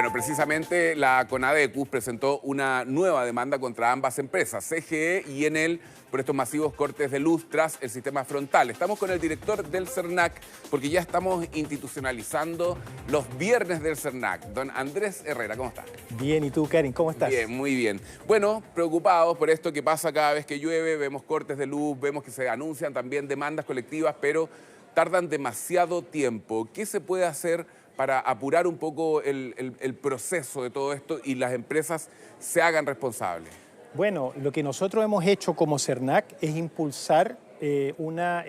Bueno, precisamente la CONADECUS presentó una nueva demanda contra ambas empresas, CGE y Enel, por estos masivos cortes de luz tras el sistema frontal. Estamos con el director del CERNAC, porque ya estamos institucionalizando los viernes del CERNAC. Don Andrés Herrera, ¿cómo está? Bien, ¿y tú, Karin, cómo estás? Bien, muy bien. Bueno, preocupados por esto que pasa cada vez que llueve, vemos cortes de luz, vemos que se anuncian también demandas colectivas, pero tardan demasiado tiempo. ¿Qué se puede hacer para apurar un poco el proceso de todo esto y las empresas se hagan responsables? Bueno, lo que nosotros hemos hecho como CERNAC es impulsar una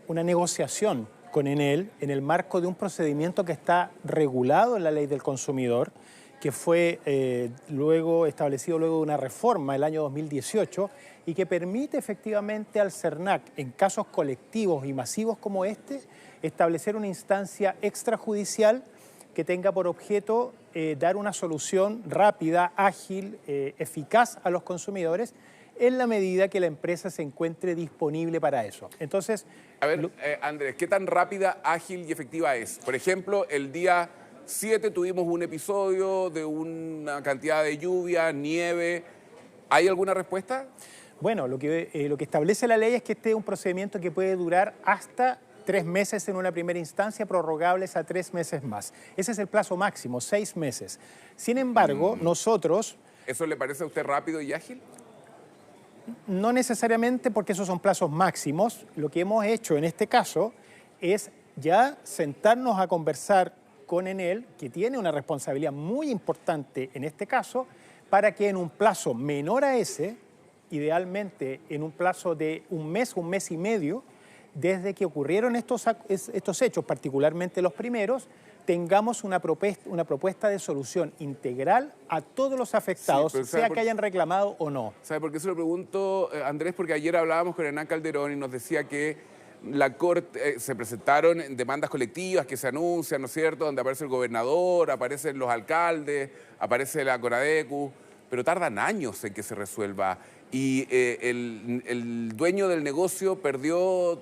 negociación con Enel en el marco de un procedimiento que está regulado en la Ley del Consumidor, que fue establecido luego de una reforma el año 2018 y que permite efectivamente al CERNAC, en casos colectivos y masivos como este, establecer una instancia extrajudicial que tenga por objeto dar una solución rápida, ágil, eficaz a los consumidores en la medida que la empresa se encuentre disponible para eso. Entonces, a ver, Andrés, ¿qué tan rápida, ágil y efectiva es? Por ejemplo, el día 7 tuvimos un episodio de una cantidad de lluvia, nieve. ¿Hay alguna respuesta? Bueno, lo que establece la ley es que este es un procedimiento que puede durar hasta 3 meses en una primera instancia, prorrogables a 3 meses más. Ese es el plazo máximo, 6 meses. Sin embargo, nosotros... ¿Eso le parece a usted rápido y ágil? No necesariamente, porque esos son plazos máximos. Lo que hemos hecho en este caso es ya sentarnos a conversar con Enel, que tiene una responsabilidad muy importante en este caso, para que en un plazo menor a ese, idealmente en un plazo de un mes y medio, desde que ocurrieron estos hechos, particularmente los primeros, tengamos una propuesta de solución integral a todos los afectados, sí, sea que hayan reclamado o no. ¿Sabe por qué se lo pregunto, Andrés? Porque ayer hablábamos con Hernán Calderón y nos decía que la Corte, se presentaron demandas colectivas que se anuncian, ¿no es cierto?, donde aparece el gobernador, aparecen los alcaldes, aparece la CONADECUS, pero tardan años en que se resuelva. Y el dueño del negocio perdió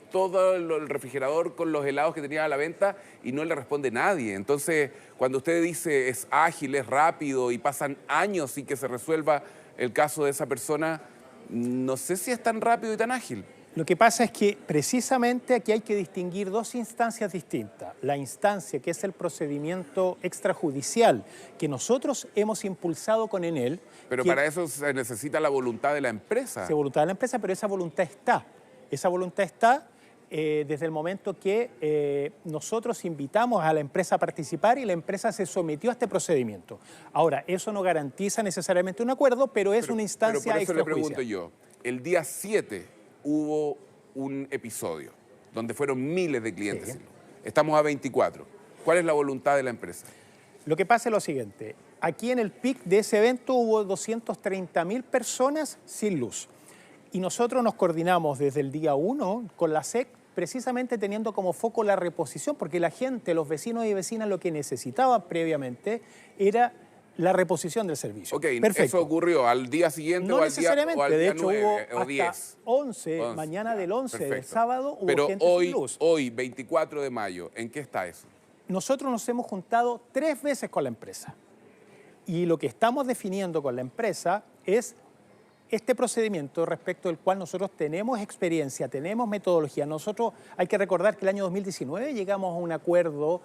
todo el refrigerador con los helados que tenía a la venta y no le responde nadie. Entonces, cuando usted dice es ágil, es rápido y pasan años sin que se resuelva el caso de esa persona, no sé si es tan rápido y tan ágil. Lo que pasa es que precisamente aquí hay que distinguir dos instancias distintas. La instancia que es el procedimiento extrajudicial que nosotros hemos impulsado con Enel. Pero para eso se necesita la voluntad de la empresa. La voluntad de la empresa, pero esa voluntad está. Esa voluntad está desde el momento que nosotros invitamos a la empresa a participar y la empresa se sometió a este procedimiento. Ahora, eso no garantiza necesariamente un acuerdo, pero es una instancia extrajudicial. Pero por eso le pregunto yo, el día 7 hubo un episodio donde fueron miles de clientes. Sí. Estamos a 24. ¿Cuál es la voluntad de la empresa? Lo que pasa es lo siguiente. Aquí en el pic de ese evento hubo 230.000 personas sin luz. Y nosotros nos coordinamos desde el día 1 con la SEC, precisamente teniendo como foco la reposición, porque la gente, los vecinos y vecinas, lo que necesitaban previamente era la reposición del servicio. Ok, perfecto. ¿Eso ocurrió al día siguiente no o al día 9 de hecho, hubo o 10? Hasta 11, mañana del 11 perfecto. Del sábado, hubo pero gente hoy, sin luz. Hoy, 24 de mayo, ¿en qué está eso? Nosotros nos hemos juntado 3 veces con la empresa. Y lo que estamos definiendo con la empresa es este procedimiento respecto del cual nosotros tenemos experiencia, tenemos metodología. Nosotros hay que recordar que el año 2019 llegamos a un acuerdo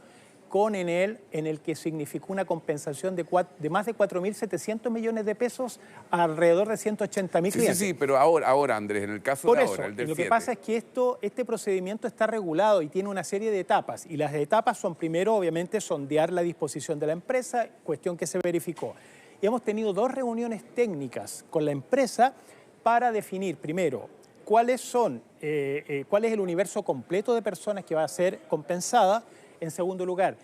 con Enel en el que significó una compensación de más de 4.700 millones de pesos a alrededor de 180.000 clientes. Sí, pero ahora, Andrés, en el caso de ahora, el del 7. Lo que pasa es que este procedimiento está regulado y tiene una serie de etapas. Y las etapas son, primero, obviamente, sondear la disposición de la empresa, cuestión que se verificó. Y hemos tenido 2 reuniones técnicas con la empresa para definir, primero, cuál es el universo completo de personas que va a ser compensada. En segundo lugar,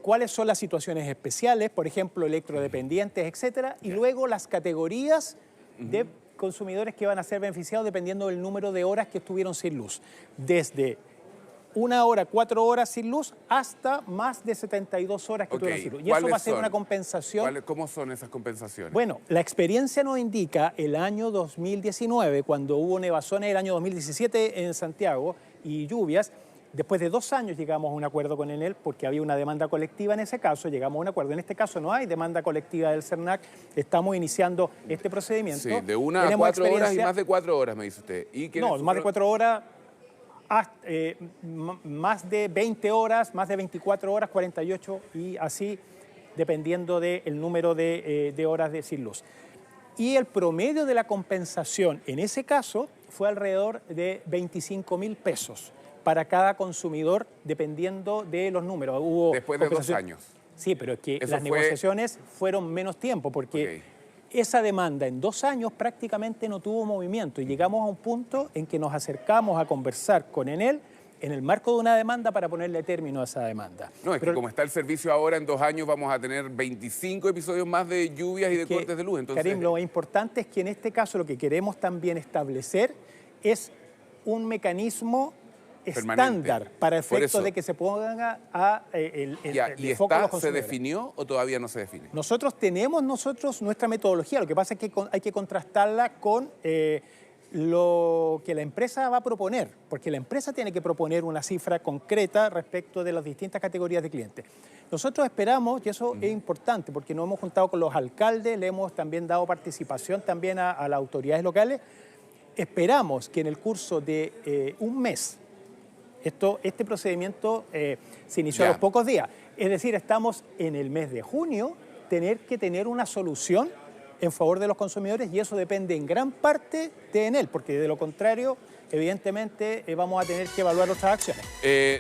cuáles son las situaciones especiales, por ejemplo, electrodependientes, etcétera, y luego las categorías de consumidores que van a ser beneficiados dependiendo del número de horas que estuvieron sin luz. Desde 1 hora, 4 horas sin luz, hasta más de 72 horas que tuvieron sin luz. Y eso va a ser una compensación. ¿Cómo son esas compensaciones? Bueno, la experiencia nos indica el año 2019, cuando hubo nevazones, el año 2017 en Santiago y lluvias, Después de 2 años llegamos a un acuerdo con Enel porque había una demanda colectiva en ese caso, llegamos a un acuerdo. En este caso no hay demanda colectiva del CERNAC, estamos iniciando este procedimiento. Sí, de 1 a 4 horas y más de 4 horas, me dice usted. No, más de 4 horas, más de 20 horas, más de 24 horas, 48 y así, dependiendo del número de horas de sin luz. Y el promedio de la compensación en ese caso fue alrededor de 25.000 pesos para cada consumidor, dependiendo de los números. Hubo después de 2 años. Sí, pero es que las negociaciones fueron menos tiempo, porque esa demanda en 2 años prácticamente no tuvo movimiento y llegamos a un punto en que nos acercamos a conversar con Enel en el marco de una demanda para ponerle término a esa demanda. No, es que como está el servicio ahora, en 2 años vamos a tener 25 episodios más de lluvias y de cortes de luz. Entonces, Karim, lo importante es que en este caso lo que queremos también establecer es un mecanismo estándar para efectos de que se ponga el foco en los consumidores. ¿Se definió o todavía no se define? Nosotros tenemos nuestra metodología, lo que pasa es que hay que contrastarla con lo que la empresa va a proponer, porque la empresa tiene que proponer una cifra concreta respecto de las distintas categorías de clientes. Nosotros esperamos, y eso es importante, porque nos hemos juntado con los alcaldes, le hemos también dado participación también a las autoridades locales, esperamos que en el curso de un mes, este procedimiento se inició a los pocos días. Es decir, estamos en el mes de junio, tener que tener una solución en favor de los consumidores y eso depende en gran parte de Enel, porque de lo contrario, evidentemente, vamos a tener que evaluar nuestras acciones.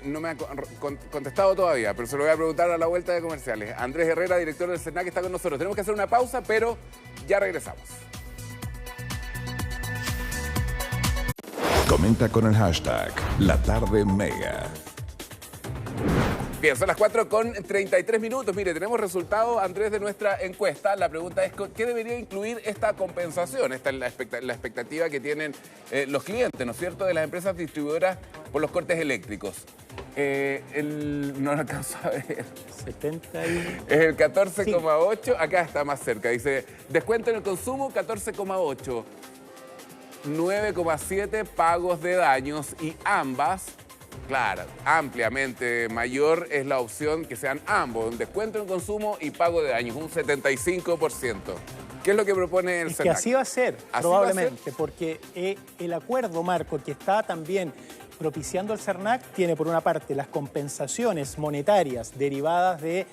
No me ha contestado todavía, pero se lo voy a preguntar a la vuelta de comerciales. Andrés Herrera, director del CERNAC, está con nosotros. Tenemos que hacer una pausa, pero ya regresamos. Comenta con el hashtag #LaTardeMega. Bien, son las 4:33. Mire, tenemos resultados, Andrés, de nuestra encuesta. La pregunta es, ¿qué debería incluir esta compensación? Esta es la expectativa que tienen los clientes, ¿no es cierto?, de las empresas distribuidoras por los cortes eléctricos. No lo alcanzo a ver. 70 Es el 14,8. Acá está más cerca. Dice, descuento en el consumo, 14,8. 9,7 pagos de daños y ambas, claro, ampliamente mayor es la opción que sean ambos, un descuento en consumo y pago de daños, un 75%. ¿Qué es lo que propone el CERNAC? Que así va a ser, probablemente, porque el acuerdo marco que está también propiciando el CERNAC tiene por una parte las compensaciones monetarias derivadas de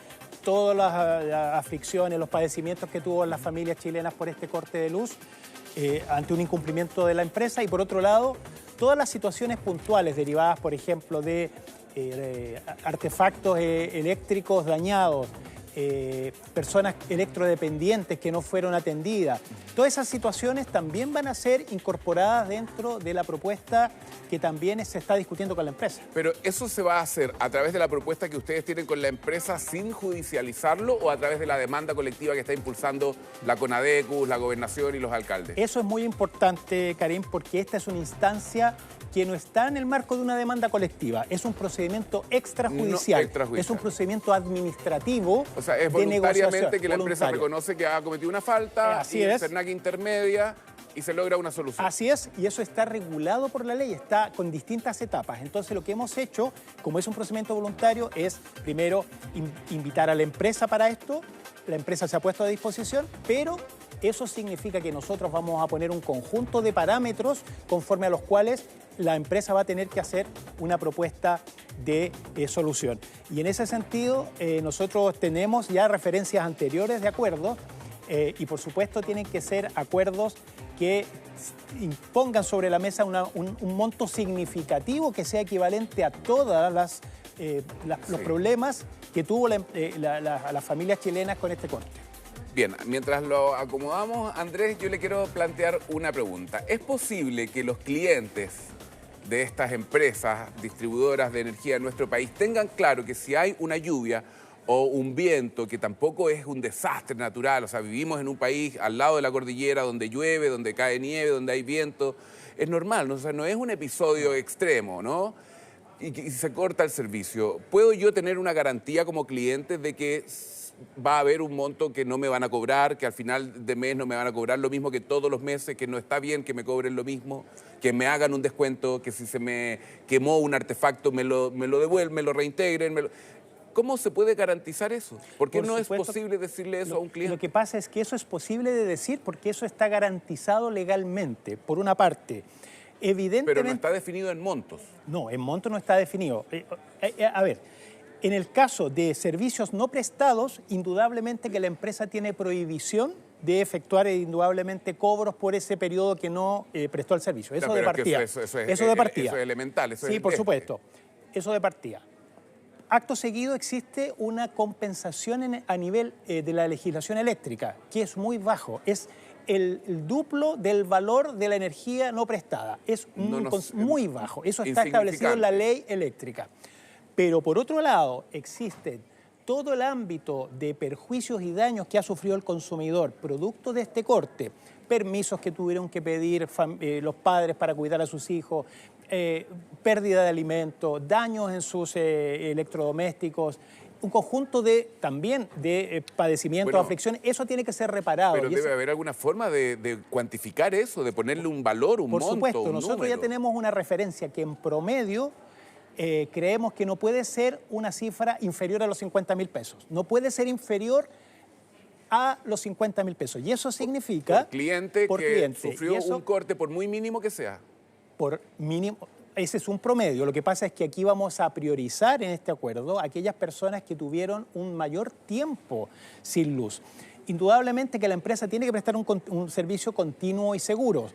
todas las aflicciones, los padecimientos que tuvo las familias chilenas por este corte de luz, ante un incumplimiento de la empresa y por otro lado todas las situaciones puntuales derivadas por ejemplo de artefactos eléctricos dañados, personas electrodependientes que no fueron atendidas. Todas esas situaciones también van a ser incorporadas dentro de la propuesta que también se está discutiendo con la empresa. Pero ¿eso se va a hacer a través de la propuesta que ustedes tienen con la empresa sin judicializarlo o a través de la demanda colectiva que está impulsando la CONADECUS, la Gobernación y los alcaldes? Eso es muy importante, Karim, porque esta es una instancia que no está en el marco de una demanda colectiva. Es un procedimiento extrajudicial. No, extrajudicial. Es un procedimiento administrativo. O sea, es de voluntariamente que la voluntario. empresa reconoce que ha cometido una falta Así y el es. CERNAC intermedia y se logra una solución. Así es, y eso está regulado por la ley, está con distintas etapas. Entonces lo que hemos hecho, como es un procedimiento voluntario, es primero invitar a la empresa para esto. La empresa se ha puesto a disposición, pero eso significa que nosotros vamos a poner un conjunto de parámetros conforme a los cuales la empresa va a tener que hacer una propuesta de solución. Y en ese sentido, nosotros tenemos ya referencias anteriores de acuerdos y por supuesto tienen que ser acuerdos que impongan sobre la mesa un monto significativo que sea equivalente a todos los problemas que tuvo las familias chilenas con este corte. Bien, mientras lo acomodamos, Andrés, yo le quiero plantear una pregunta. ¿Es posible que los clientes de estas empresas distribuidoras de energía en nuestro país tengan claro que si hay una lluvia o un viento, que tampoco es un desastre natural, o sea, vivimos en un país al lado de la cordillera donde llueve, donde cae nieve, donde hay viento, es normal, ¿no? O sea, no es un episodio extremo, ¿no? Y se corta el servicio. ¿Puedo yo tener una garantía como cliente de que va a haber un monto que no me van a cobrar, que al final de mes no me van a cobrar lo mismo que todos los meses, que no está bien que me cobren lo mismo? que me hagan un descuento, que si se me quemó un artefacto me lo devuelven, me lo reintegren. ¿Cómo se puede garantizar eso? ¿Por qué no es posible decirle eso a un cliente? Lo que pasa es que eso es posible de decir porque eso está garantizado legalmente, por una parte. Evidentemente, pero no está definido en montos. No, en montos no está definido. A ver, en el caso de servicios no prestados, indudablemente que la empresa tiene prohibición de efectuar indudablemente cobros por ese periodo que no prestó el servicio. Eso de partida. Eso es elemental. Sí, por supuesto. Eso de partida. Acto seguido existe una compensación a nivel de la legislación eléctrica, que es muy bajo. Es el duplo del valor de la energía no prestada. Es muy bajo. Eso está establecido en la ley eléctrica. Pero por otro lado, existe todo el ámbito de perjuicios y daños que ha sufrido el consumidor producto de este corte, permisos que tuvieron que pedir los padres para cuidar a sus hijos, pérdida de alimentos, daños en sus electrodomésticos, un conjunto también de padecimientos, aflicciones, eso tiene que ser reparado. Pero debe haber alguna forma de cuantificar eso, de ponerle un valor, un monto, Por supuesto, un nosotros número. ya tenemos una referencia que en promedio creemos que no puede ser una cifra inferior a los 50.000 pesos. No puede ser inferior a los 50.000 pesos. Y eso significa... Por cliente que sufrió un corte, por muy mínimo que sea. Por mínimo, ese es un promedio. Lo que pasa es que aquí vamos a priorizar en este acuerdo aquellas personas que tuvieron un mayor tiempo sin luz. Indudablemente que la empresa tiene que prestar un servicio continuo y seguro,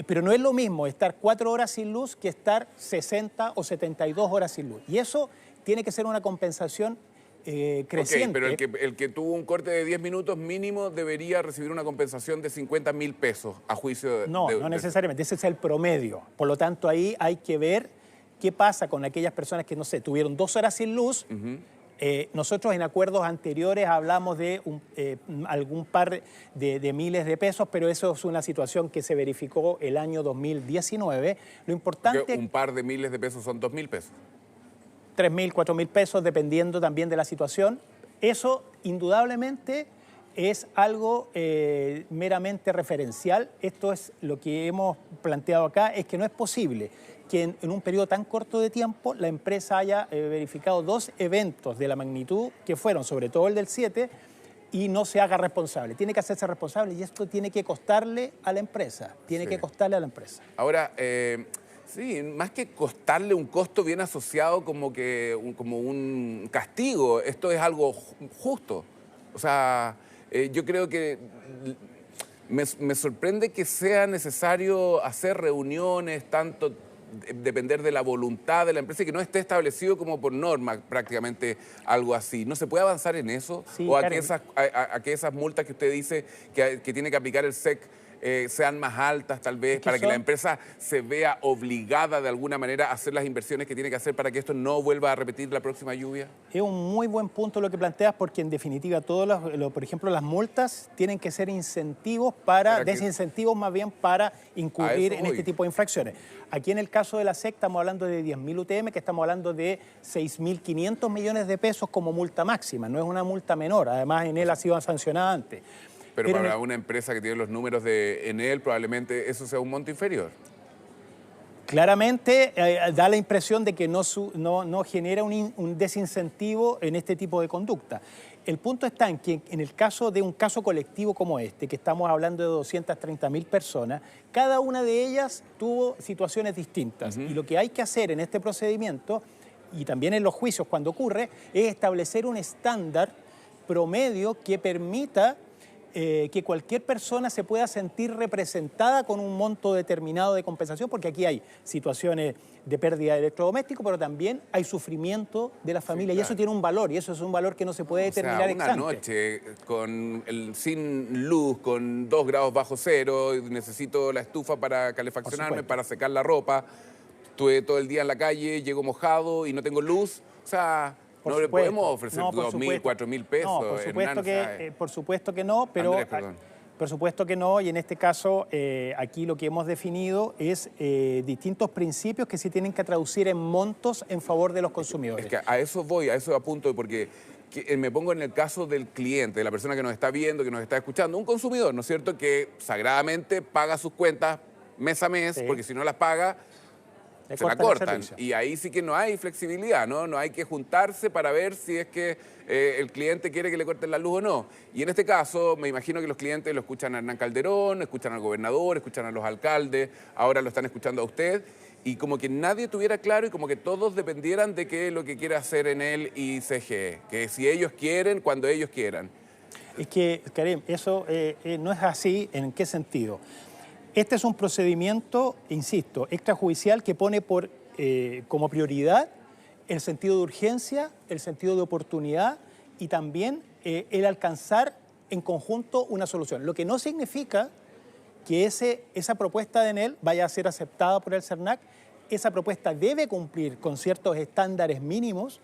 pero no es lo mismo estar 4 horas sin luz que estar 60 o 72 horas sin luz. Y eso tiene que ser una compensación creciente. Okay, pero el que tuvo un corte de 10 minutos mínimo debería recibir una compensación de 50.000 pesos a juicio de... No necesariamente, ese es el promedio. Por lo tanto, ahí hay que ver qué pasa con aquellas personas que, no sé, tuvieron 2 horas sin luz. Nosotros en acuerdos anteriores hablamos de algún par de miles de pesos, pero eso es una situación que se verificó el año 2019. Lo importante... Porque un par de miles de pesos son 2.000 pesos. 3.000, 4.000 pesos, dependiendo también de la situación. Eso, indudablemente, es algo meramente referencial. Esto es lo que hemos planteado acá, es que no es posible que en un periodo tan corto de tiempo la empresa haya verificado 2 eventos de la magnitud que fueron, sobre todo el del 7, y no se haga responsable. Tiene que hacerse responsable y esto tiene que costarle a la empresa. Ahora... sí, más que costarle un costo bien asociado como un castigo, esto es algo justo. O sea, yo creo que me sorprende que sea necesario hacer reuniones, tanto depender de la voluntad de la empresa y que no esté establecido como por norma prácticamente algo así. ¿No se puede avanzar en eso? Sí, ¿O a que esas multas que usted dice que tiene que aplicar el SEC sean más altas tal vez, para que la empresa se vea obligada de alguna manera a hacer las inversiones que tiene que hacer para que esto no vuelva a repetir la próxima lluvia? Es un muy buen punto lo que planteas, porque en definitiva por ejemplo, las multas tienen que ser incentivos desincentivos más bien para incurrir en este tipo de infracciones. Aquí en el caso de la SEC estamos hablando de 10.000 UTM, que estamos hablando de 6.500 millones de pesos como multa máxima, no es una multa menor, además Enel ha sido sancionada antes. Pero para una empresa que tiene los números de Enel, probablemente eso sea un monto inferior. Claramente da la impresión de que no genera un desincentivo en este tipo de conducta. El punto está en que en el caso de un caso colectivo como este, que estamos hablando de 230.000 personas, cada una de ellas tuvo situaciones distintas. Y lo que hay que hacer en este procedimiento, y también en los juicios cuando ocurre, es establecer un estándar promedio que permita que cualquier persona se pueda sentir representada con un monto determinado de compensación, porque aquí hay situaciones de pérdida de electrodoméstico, pero también hay sufrimiento de la familia, y eso tiene un valor, y eso es un valor que no se puede determinar ex ante. Una noche sin luz, con 2 grados bajo cero, necesito la estufa para calefaccionarme, para secar la ropa, estuve todo el día en la calle, llego mojado y no tengo luz, o sea... No le podemos ofrecer 2.000, 4.000 pesos. No, por supuesto que no, pero Andrés, por supuesto que no, y en este caso aquí lo que hemos definido es distintos principios que se tienen que traducir en montos en favor de los consumidores. Es que a eso apunto, porque me pongo en el caso del cliente, de la persona que nos está viendo, que nos está escuchando, un consumidor, ¿no es cierto?, que sagradamente paga sus cuentas mes a mes, Sí. porque si no las paga, Le se la cortan el cortan. servicio. Y ahí sí que no hay flexibilidad, ¿no? No hay que juntarse para ver si es que el cliente quiere que le corten la luz o no. Y en este caso, me imagino que los clientes lo escuchan a Hernán Calderón, escuchan al gobernador, escuchan a los alcaldes, ahora lo están escuchando a usted. Y como que nadie tuviera claro y como que todos dependieran de qué es lo que quiere hacer en él y CGE. Que si ellos quieren, cuando ellos quieran. Es que, Karim, eso no es así. ¿En qué sentido? Este es un procedimiento, insisto, extrajudicial que pone como prioridad el sentido de urgencia, el sentido de oportunidad y también el alcanzar en conjunto una solución. Lo que no significa que esa propuesta de Enel vaya a ser aceptada por el CERNAC. Esa propuesta debe cumplir con ciertos estándares mínimos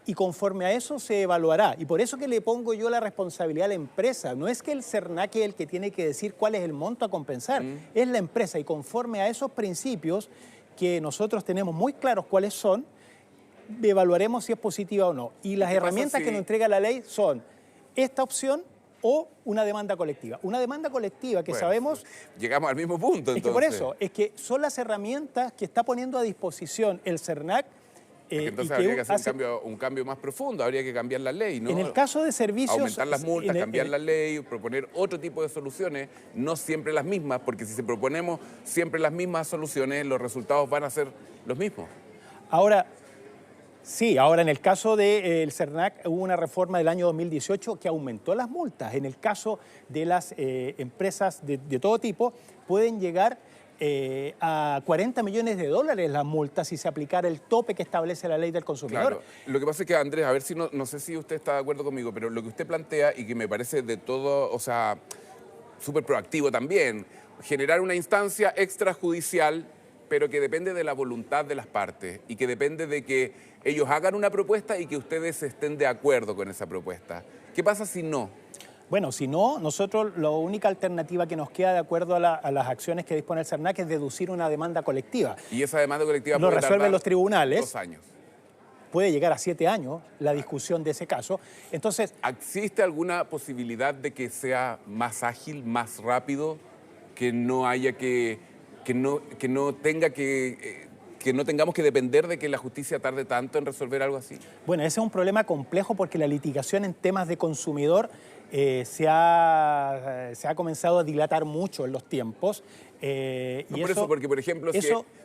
y conforme a eso se evaluará. Y por eso que le pongo yo la responsabilidad a la empresa. No es que el CERNAC es el que tiene que decir cuál es el monto a compensar, es la empresa. Y conforme a esos principios que nosotros tenemos muy claros cuáles son, evaluaremos si es positiva o no. Y las ¿Qué pasa herramientas si- que nos entrega la ley son esta opción o una demanda colectiva. Una demanda colectiva que Bueno, sabemos... llegamos al mismo punto, entonces. Es que por eso, es que son las herramientas que está poniendo a disposición el CERNAC. Es que entonces habría que hacer un cambio más profundo, habría que cambiar la ley, ¿no? En el caso de servicios... Aumentar las multas, en el- cambiar la ley, proponer otro tipo de soluciones, no siempre las mismas, porque si se proponemos siempre las mismas soluciones, los resultados van a ser los mismos. Ahora, sí, ahora en el caso del CERNAC hubo una reforma del año 2018 que aumentó las multas. En el caso de las empresas de todo tipo, pueden llegar a 40 millones de dólares las multas si se aplicara el tope que establece la ley del consumidor. Claro. Lo que pasa es que, Andrés, a ver si no sé si usted está de acuerdo conmigo, pero lo que usted plantea y que me parece de todo, o sea, súper proactivo también, generar una instancia extrajudicial, pero que depende de la voluntad de las partes y que depende de que ellos hagan una propuesta y que ustedes estén de acuerdo con esa propuesta. ¿Qué pasa si no? Bueno, si no, nosotros la única alternativa que nos queda de acuerdo a las acciones que dispone el CERNAC es deducir una demanda colectiva. Y esa demanda colectiva Lo puede resuelven tardar los tribunales. 2 años. Puede llegar a 7 años la discusión de ese caso. Entonces, ¿Existe alguna posibilidad de que sea más ágil, más rápido, que no haya que no tengamos que depender de que la justicia tarde tanto en resolver algo así? bueno, ese es un problema complejo porque la litigación en temas de consumidor se ha comenzado a dilatar mucho en los tiempos. No, por eso, porque por ejemplo,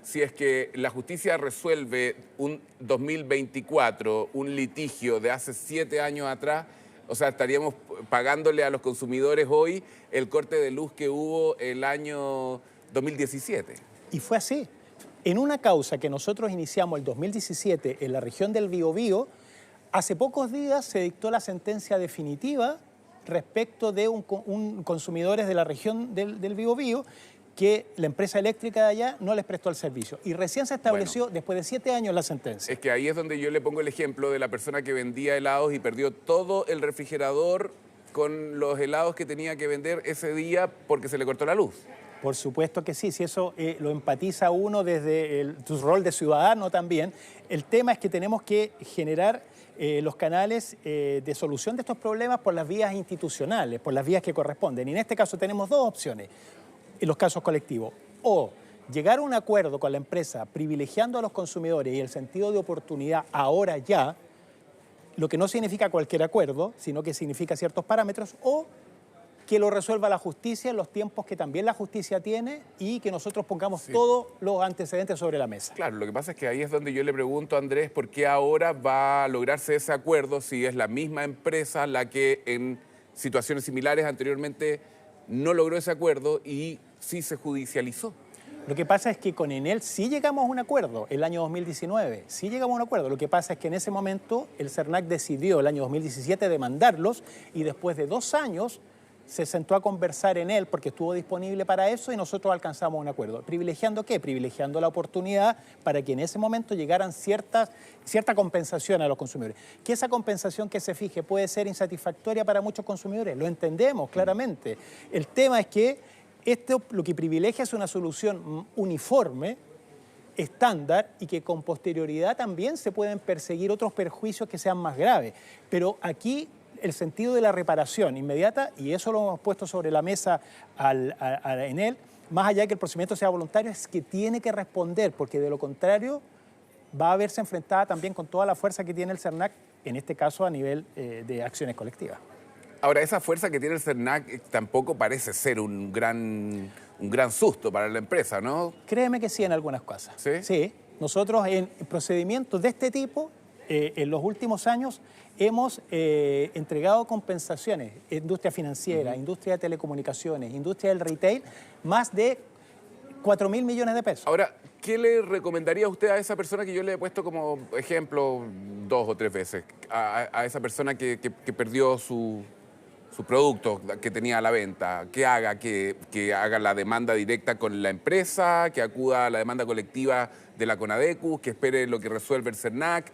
si es que la justicia resuelve un 2024 un litigio de hace 7 años atrás, o sea, estaríamos pagándole a los consumidores hoy el corte de luz que hubo el año 2017. Y fue así. En una causa que nosotros iniciamos el 2017 en la región del Biobío, hace pocos días se dictó la sentencia definitiva respecto de consumidores de la región del Biobío que la empresa eléctrica de allá no les prestó el servicio. Y recién se estableció, después de 7 años, la sentencia. Es que ahí es donde yo le pongo el ejemplo de la persona que vendía helados y perdió todo el refrigerador con los helados que tenía que vender ese día porque se le cortó la luz. Por supuesto que sí, si eso lo empatiza uno desde tu rol de ciudadano también. El tema es que tenemos que generar los canales de solución de estos problemas por las vías institucionales, por las vías que corresponden. Y en este caso tenemos 2 opciones en los casos colectivos. O llegar a un acuerdo con la empresa privilegiando a los consumidores y el sentido de oportunidad ahora ya, lo que no significa cualquier acuerdo, sino que significa ciertos parámetros, o que lo resuelva la justicia en los tiempos que también la justicia tiene y que nosotros pongamos todos los antecedentes sobre la mesa. Claro, lo que pasa es que ahí es donde yo le pregunto a Andrés por qué ahora va a lograrse ese acuerdo si es la misma empresa la que en situaciones similares anteriormente no logró ese acuerdo y sí se judicializó. Lo que pasa es que con Enel sí llegamos a un acuerdo el año 2019, sí llegamos a un acuerdo. Lo que pasa es que en ese momento el CERNAC decidió el año 2017 demandarlos y después de 2 años se sentó a conversar en él porque estuvo disponible para eso y nosotros alcanzamos un acuerdo. ¿Privilegiando qué? Privilegiando la oportunidad para que en ese momento llegaran cierta compensación a los consumidores. Que esa compensación que se fije puede ser insatisfactoria para muchos consumidores, lo entendemos claramente. El tema es que esto lo que privilegia es una solución uniforme, estándar y que con posterioridad también se pueden perseguir otros perjuicios que sean más graves. Pero aquí el sentido de la reparación inmediata, y eso lo hemos puesto sobre la mesa en él, más allá de que el procedimiento sea voluntario, es que tiene que responder, porque de lo contrario va a verse enfrentada también con toda la fuerza que tiene el CERNAC, en este caso a nivel de acciones colectivas. Ahora, esa fuerza que tiene el CERNAC tampoco parece ser un gran susto para la empresa, ¿no? Créeme que sí en algunas cosas. ¿Sí? Sí. Nosotros en procedimientos de este tipo, en los últimos años, hemos entregado compensaciones, industria financiera, industria de telecomunicaciones, industria del retail, más de 4.000 millones de pesos. Ahora, ¿qué le recomendaría usted a esa persona que yo le he puesto como ejemplo 2 o 3 veces? A esa persona que perdió su producto que tenía a la venta, que haga la demanda directa con la empresa, que acuda a la demanda colectiva de la CONADECUS, que espere lo que resuelve el CERNAC.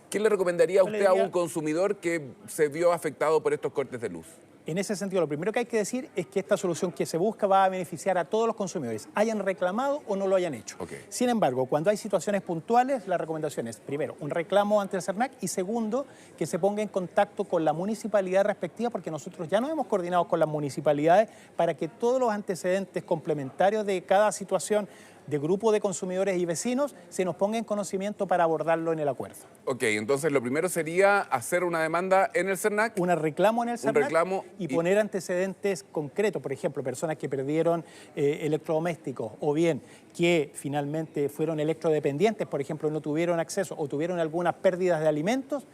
¿Qué le recomendaría a usted a un consumidor que se vio afectado por estos cortes de luz? En ese sentido, lo primero que hay que decir es que esta solución que se busca va a beneficiar a todos los consumidores, hayan reclamado o no lo hayan hecho. Okay. Sin embargo, cuando hay situaciones puntuales, la recomendación es, primero, un reclamo ante el CERNAC y segundo, que se ponga en contacto con la municipalidad respectiva, porque nosotros ya nos hemos coordinado con las municipalidades para que todos los antecedentes complementarios de cada situación de grupo de consumidores y vecinos se nos ponga en conocimiento para abordarlo en el acuerdo. Ok, entonces lo primero sería hacer una demanda en el CERNAC. Un reclamo en el CERNAC. Un reclamo y poner antecedentes concretos, por ejemplo, personas que perdieron electrodomésticos o bien que finalmente fueron electrodependientes, por ejemplo, no tuvieron acceso o tuvieron algunas pérdidas de alimentos,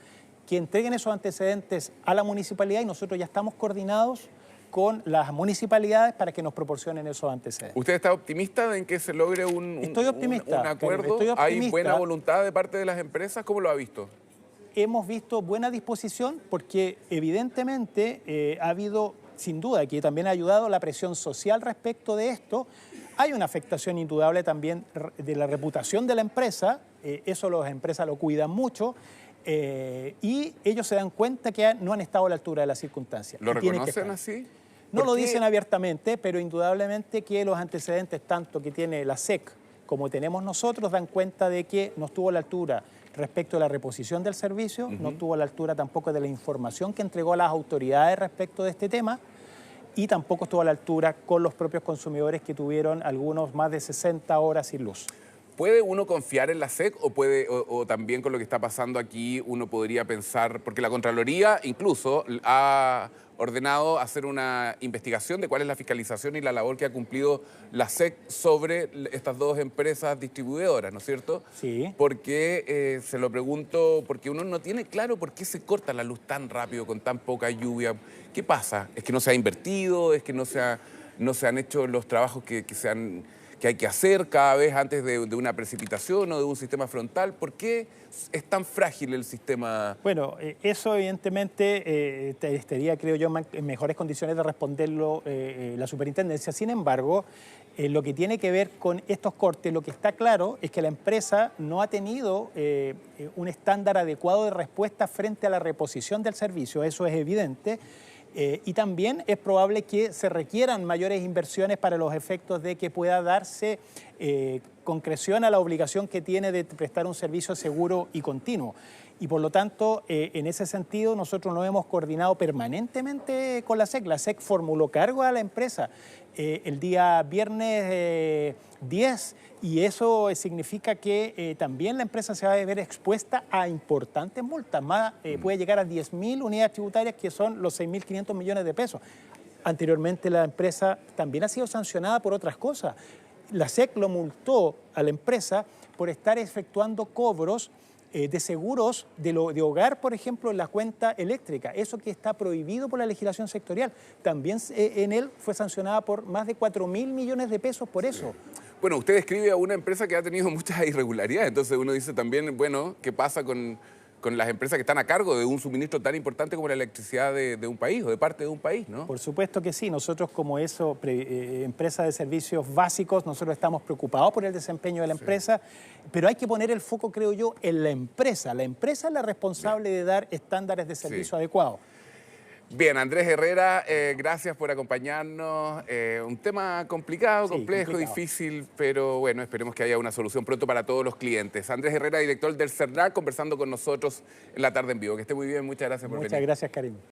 que entreguen esos antecedentes a la municipalidad y nosotros ya estamos coordinados con las municipalidades para que nos proporcionen esos antecedentes. ¿Usted está optimista en que se logre un acuerdo? Estoy optimista. ¿Hay buena voluntad de parte de las empresas? ¿Cómo lo ha visto? Hemos visto buena disposición porque evidentemente ha habido, sin duda, que también ha ayudado la presión social respecto de esto. Hay una afectación indudable también de la reputación de la empresa, eso las empresas lo cuidan mucho. Y ellos se dan cuenta que no han estado a la altura de las circunstancias. ¿Lo reconocen así? No lo dicen abiertamente, pero indudablemente que los antecedentes tanto que tiene la SEC como tenemos nosotros dan cuenta de que no estuvo a la altura respecto de la reposición del servicio, no estuvo a la altura tampoco de la información que entregó a las autoridades respecto de este tema y tampoco estuvo a la altura con los propios consumidores que tuvieron algunos más de 60 horas sin luz. ¿Puede uno confiar en la SEC o también con lo que está pasando aquí uno podría pensar, porque la Contraloría incluso ha ordenado hacer una investigación de cuál es la fiscalización y la labor que ha cumplido la SEC sobre estas dos empresas distribuidoras, ¿no es cierto? Sí. Porque, se lo pregunto, porque uno no tiene claro por qué se corta la luz tan rápido, con tan poca lluvia. ¿Qué pasa? ¿Es que no se ha invertido? ¿Es que no se han hecho los trabajos que hay que hacer cada vez antes de una precipitación o de un sistema frontal? ¿Por qué es tan frágil el sistema? Bueno, eso evidentemente estaría, creo yo, en mejores condiciones de responderlo la superintendencia. Sin embargo, lo que tiene que ver con estos cortes, lo que está claro es que la empresa no ha tenido un estándar adecuado de respuesta frente a la reposición del servicio, eso es evidente. Y también es probable que se requieran mayores inversiones para los efectos de que pueda darse concreción a la obligación que tiene de prestar un servicio seguro y continuo. Y por lo tanto, en ese sentido, nosotros nos hemos coordinado permanentemente con la SEC. La SEC formuló cargo a la empresa el día viernes 10 y eso significa que también la empresa se va a ver expuesta a importantes multas. Puede llegar a 10.000 unidades tributarias, que son los 6.500 millones de pesos. Anteriormente la empresa también ha sido sancionada por otras cosas. La SEC lo multó a la empresa por estar efectuando cobros de seguros de hogar, por ejemplo, en la cuenta eléctrica. Eso que está prohibido por la legislación sectorial. También en él fue sancionada por más de 4.000 millones de pesos por eso. Bueno, usted describe a una empresa que ha tenido muchas irregularidades. Entonces uno dice también, bueno, ¿qué pasa con las empresas que están a cargo de un suministro tan importante como la electricidad de un país o de parte de un país, ¿no? Por supuesto que sí. Nosotros como empresa de servicios básicos, nosotros estamos preocupados por el desempeño de la empresa, pero hay que poner el foco, creo yo, en la empresa. La empresa es la responsable de dar estándares de servicio adecuados. Bien, Andrés Herrera, gracias por acompañarnos. Un tema complicado, complejo, difícil, pero bueno, esperemos que haya una solución pronto para todos los clientes. Andrés Herrera, director del CERNAC, conversando con nosotros en la tarde en vivo. Que esté muy bien, muchas gracias por venir. Muchas gracias, Karim.